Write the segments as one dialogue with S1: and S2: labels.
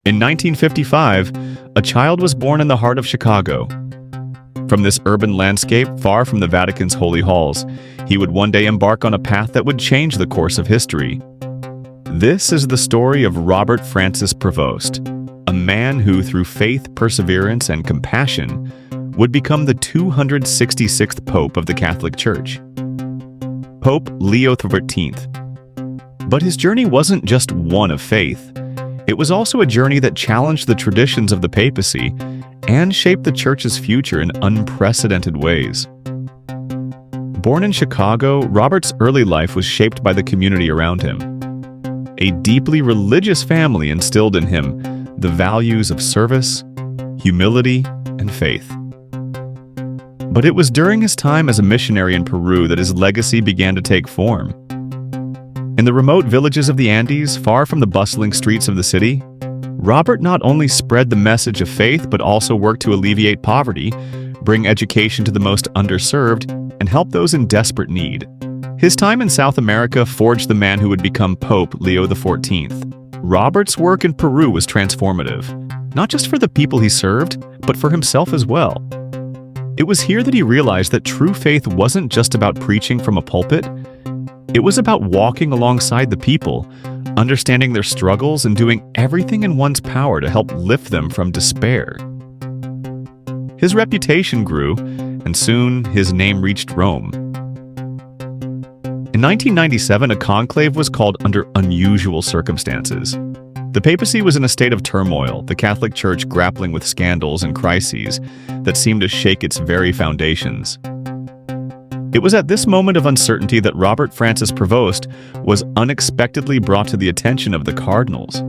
S1: In 1955, a child was born in the heart of Chicago. From this urban landscape, far from the Vatican's holy halls, he would one day embark on a path that would change the course of history. This is the story of Robert Francis Prevost, a man who, through faith, perseverance, and compassion, would become the 266th Pope of the Catholic Church. Pope Leo XIV. But his journey wasn't just one of faith. It was also a journey that challenged the traditions of the papacy and shaped the Church's future in unprecedented ways. Born in Chicago, Robert's early life was shaped by the community around him. A deeply religious family instilled in him the values of service, humility, and faith. But it was during his time as a missionary in Peru that his legacy began to take form. In the remote villages of the Andes, far from the bustling streets of the city, Robert not only spread the message of faith but also worked to alleviate poverty, bring education to the most underserved, and help those in desperate need. His time in South America forged the man who would become Pope Leo XIV. Robert's work in Peru was transformative, not just for the people he served, but for himself as well. It was here that he realized that true faith wasn't just about preaching from a pulpit. It was about walking alongside the people, understanding their struggles, and doing everything in one's power to help lift them from despair. His reputation grew, and soon his name reached Rome. In 1997, a conclave was called under unusual circumstances. The papacy was in a state of turmoil, the Catholic Church grappling with scandals and crises that seemed to shake its very foundations. It was at this moment of uncertainty that Robert Francis Prevost was unexpectedly brought to the attention of the cardinals.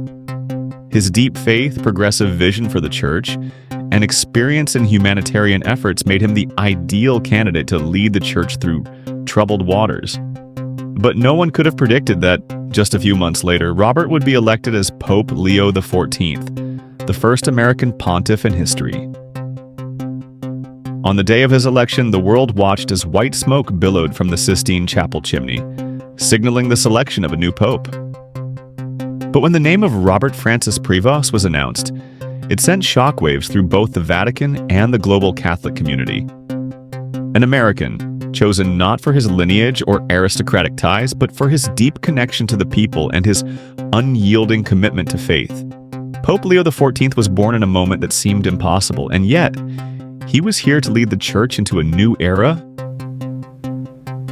S1: His deep faith, progressive vision for the Church, and experience in humanitarian efforts made him the ideal candidate to lead the Church through troubled waters. But no one could have predicted that, just a few months later, Robert would be elected as Pope Leo XIV, the first American pontiff in history. On the day of his election, the world watched as white smoke billowed from the Sistine Chapel chimney, signaling the selection of a new pope. But when the name of Robert Francis Prevost was announced, it sent shockwaves through both the Vatican and the global Catholic community. An American, chosen not for his lineage or aristocratic ties, but for his deep connection to the people and his unyielding commitment to faith. Pope Leo XIV was born in a moment that seemed impossible, and yet, he was here to lead the Church into a new era.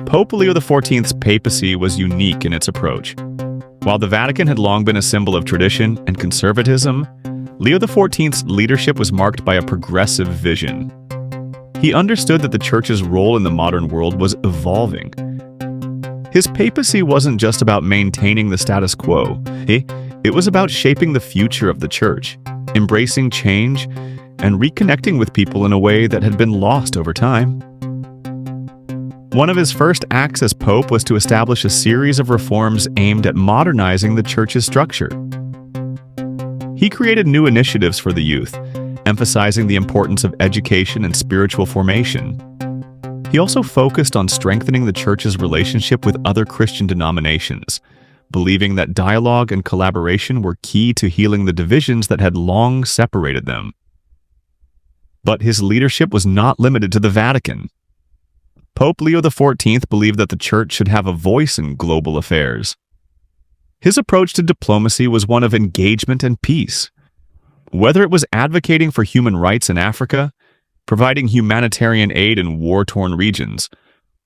S1: Pope Leo XIV's papacy was unique in its approach. While the Vatican had long been a symbol of tradition and conservatism, Leo XIV's leadership was marked by a progressive vision. He understood that the Church's role in the modern world was evolving. His papacy wasn't just about maintaining the status quo. It was about shaping the future of the Church, embracing change, and reconnecting with people in a way that had been lost over time. One of his first acts as Pope was to establish a series of reforms aimed at modernizing the Church's structure. He created new initiatives for the youth, emphasizing the importance of education and spiritual formation. He also focused on strengthening the Church's relationship with other Christian denominations, believing that dialogue and collaboration were key to healing the divisions that had long separated them. But his leadership was not limited to the Vatican. Pope Leo XIV believed that the Church should have a voice in global affairs. His approach to diplomacy was one of engagement and peace. Whether it was advocating for human rights in Africa, providing humanitarian aid in war-torn regions,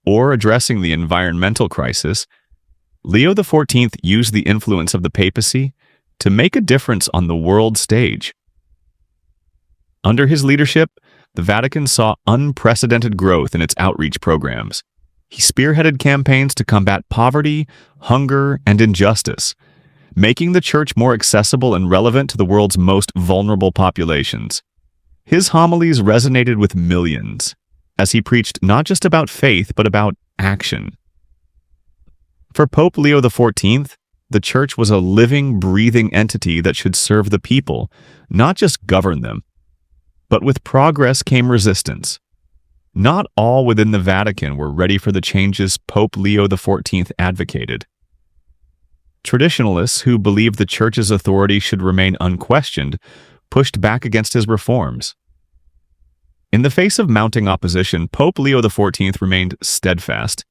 S1: or addressing the environmental crisis, Leo XIV used the influence of the papacy to make a difference on the world stage. Under his leadership, the Vatican saw unprecedented growth in its outreach programs. He spearheaded campaigns to combat poverty, hunger, and injustice, making the Church more accessible and relevant to the world's most vulnerable populations. His homilies resonated with millions, as he preached not just about faith, but about action. For Pope Leo XIV, the Church was a living, breathing entity that should serve the people, not just govern them. But with progress came resistance. Not all within the Vatican were ready for the changes Pope Leo XIV advocated. Traditionalists who believed the Church's authority should remain unquestioned pushed back against his reforms. In the face of mounting opposition, Pope Leo XIV remained steadfast.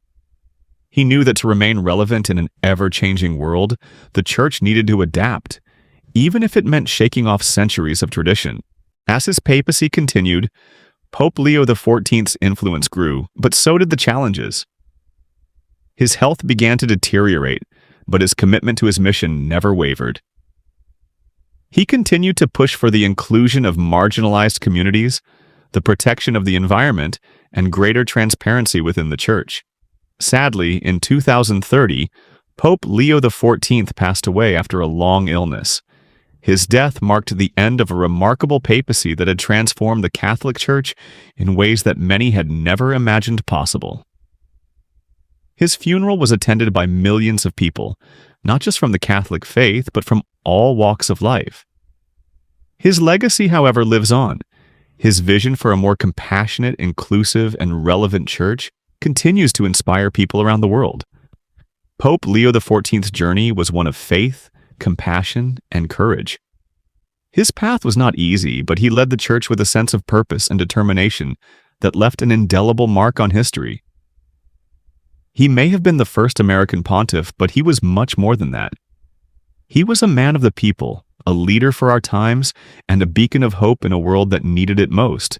S1: He knew that to remain relevant in an ever-changing world, the Church needed to adapt, even if it meant shaking off centuries of tradition. As his papacy continued, Pope Leo XIV's influence grew, but so did the challenges. His health began to deteriorate, but his commitment to his mission never wavered. He continued to push for the inclusion of marginalized communities, the protection of the environment, and greater transparency within the Church. Sadly, in 2030, Pope Leo XIV passed away after a long illness. His death marked the end of a remarkable papacy that had transformed the Catholic Church in ways that many had never imagined possible. His funeral was attended by millions of people, not just from the Catholic faith, but from all walks of life. His legacy, however, lives on. His vision for a more compassionate, inclusive, and relevant church continues to inspire people around the world. Pope Leo XIV's journey was one of faith, compassion, and courage. His path was not easy, but he led the Church with a sense of purpose and determination that left an indelible mark on history. He may have been the first American pontiff, but he was much more than that. He was a man of the people, a leader for our times, and a beacon of hope in a world that needed it most.